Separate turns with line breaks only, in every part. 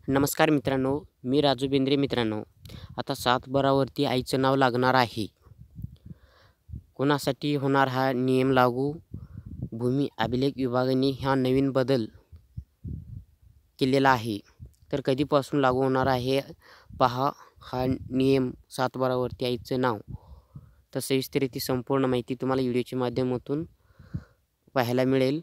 नमस्कार मित्रांनो, मी राजू बेंद्रे. मित्रांनो, आता 7/12वरती आईचं नाव लागणार आहे. कोणासाठी होणार हा नियम लागू? भूमी अभिलेख विभागाने हा नवीन बदल केलेला आहे. तर कधीपासून लागू होणार आहे पहा हा नियम 7/12वरती आईचं नाव. तर सविस्तर संपूर्ण माहिती तुम्हाला व्हिडिओच्या माध्यमातून पाहायला मिळेल.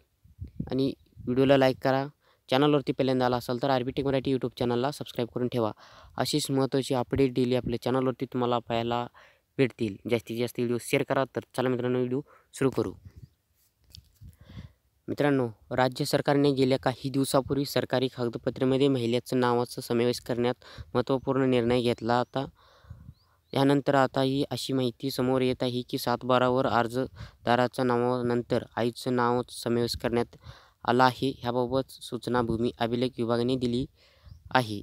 आणि व्हिडिओला लाईक करा. चॅनलवरती पहिल्यांदा आला असाल तर आरबी टेक मराठी यूट्यूब चॅनलला सबस्क्राईब करून ठेवा. अशीच महत्त्वाची अपडेट डेली आपल्या चॅनलवरती तुम्हाला पाहायला भेटतील. जास्तीत जास्त व्हिडिओ शेअर करा. तर चला मित्रांनो, व्हिडिओ सुरू करू. मित्रांनो, राज्य सरकारने गेल्या काही दिवसापूर्वी सरकारी कागदपत्रामध्ये महिलेचं नावाचा समावेश करण्यात महत्त्वपूर्ण निर्णय घेतला होता. यानंतर आता ही अशी माहिती समोर येत आहे की 7/12वर अर्जदाराच्या नावानंतर आईचं नाव समावेश करण्यात आला आहे. ह्याबाबत सूचना भूमी अभिलेख विभागाने दिली आहे.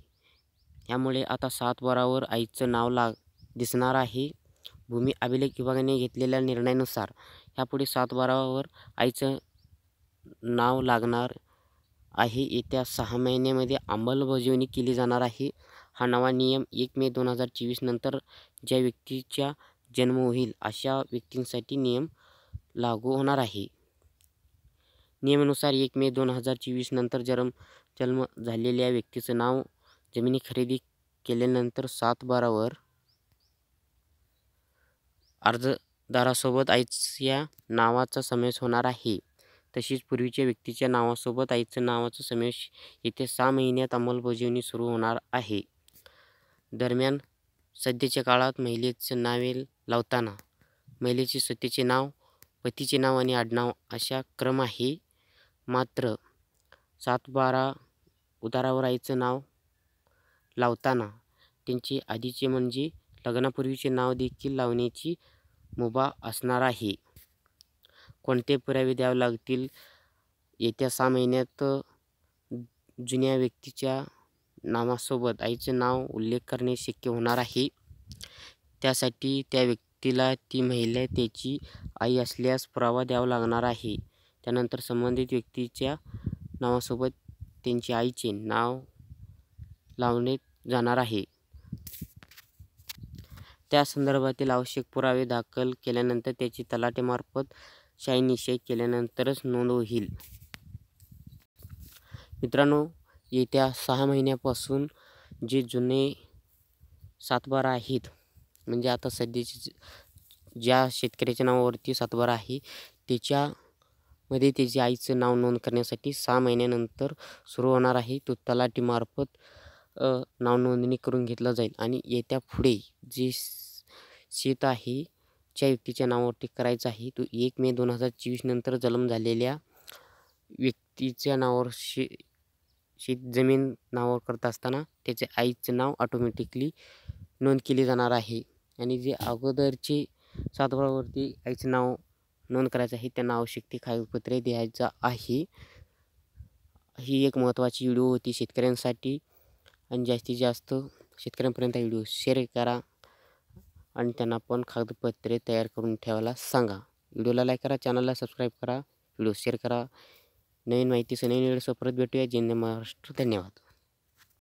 यामुळे आता 7/12वर आईचं नाव दिसणार आहे. भूमी अभिलेख विभागाने घेतलेल्या निर्णयानुसार ह्यापुढे 7/12वर आईचं नाव लागणार आहे. येत्या 6 महिन्यामध्ये अंमलबजावणी केली जाणार आहे. हा नवा नियम 1 मे 2024 नंतर ज्या व्यक्तीचा जन्म होईल अशा व्यक्तींसाठी नियम लागू होणार आहे. नियमानुसार 1 मे 2024 नंतर जन्म झालेल्या व्यक्तीचं नाव जमिनी खरेदी केल्यानंतर 7/12वर अर्जदारासोबत आईच्या नावाचा समावेश होणार आहे. तसेच पूर्वीच्या व्यक्तीच्या नावासोबत आईच्या नावाचा समावेश येत्या 6 महिन्यात अंमलबजावणी सुरू होणार आहे. दरम्यान सध्याच्या काळात महिलेचे नावे लावताना महिलेचे स्वतःचे नाव, पतीचे नाव आणि आडनाव अशा क्रम आहे. मात्र 7/12 उतारावर आईचं नाव लावताना त्यांचे आधीचे म्हणजे लग्नापूर्वीचे नाव देखील लावण्याची मुभा असणार आहे. कोणते पुरावे द्यावे लागतील? येत्या 6 महिन्यात जुन्या व्यक्तीच्या नावासोबत आईचं नाव उल्लेख करणे शक्य होणार आहे. त्यासाठी त्या व्यक्तीला ती महिला त्याची आई असल्यास पुरावा द्यावा लागणार आहे. त्यानंतर संबंधित व्यक्तीच्या नावासोबत त्यांच्या आईचे नाव लावले जाणार आहे. त्या संदर्भातील आवश्यक पुरावे दाखल केल्यानंतर त्याची तलाठ्यामार्फत शाईनिशय केल्यानंतरच नोंद होईल. मित्रांनो, येत्या 6 महिन्यापासून जे जुने 7/12 आहेत, म्हणजे आता सध्याचे ज्या शेतकऱ्याच्या नावावरती 7/12 आहे त्याच्यामध्ये त्याच्या आईचं नाव नोंद करण्यासाठी 6 महिन्यानंतर सुरू होणार आहे. तो तलाठीमार्फत नाव नोंदणी करून घेतलं जाईल. आणि येत्या पुढे जे शेत आहे ज्या व्यक्तीच्या नावावरती करायचं आहे तो 1 मे 2024 नंतर जन्म झालेल्या व्यक्तीच्या नावावर शेतजमीन नावावर करत असताना त्याच्या आईचं नाव ऑटोमॅटिकली नोंद केली जाणार आहे. आणि जे अगोदरचे 7/12वरती आईचं नाव नोंद करायचं आहे त्यांना आवश्यक ती कागदपत्रे द्यायचं आहे. ही एक महत्त्वाची व्हिडिओ होती शेतकऱ्यांसाठी. आणि जास्तीत जास्त शेतकऱ्यांपर्यंत व्हिडिओ शेअर करा आणि त्यांना पण कागदपत्रे तयार करून ठेवायला सांगा. व्हिडिओला लाईक करा, चॅनलला सबस्क्राईब करा, व्हिडिओ शेअर करा. नवीन माहितीसह नवीन व्हिडिओसह परत भेटूया. जय महाराष्ट्र. धन्यवाद.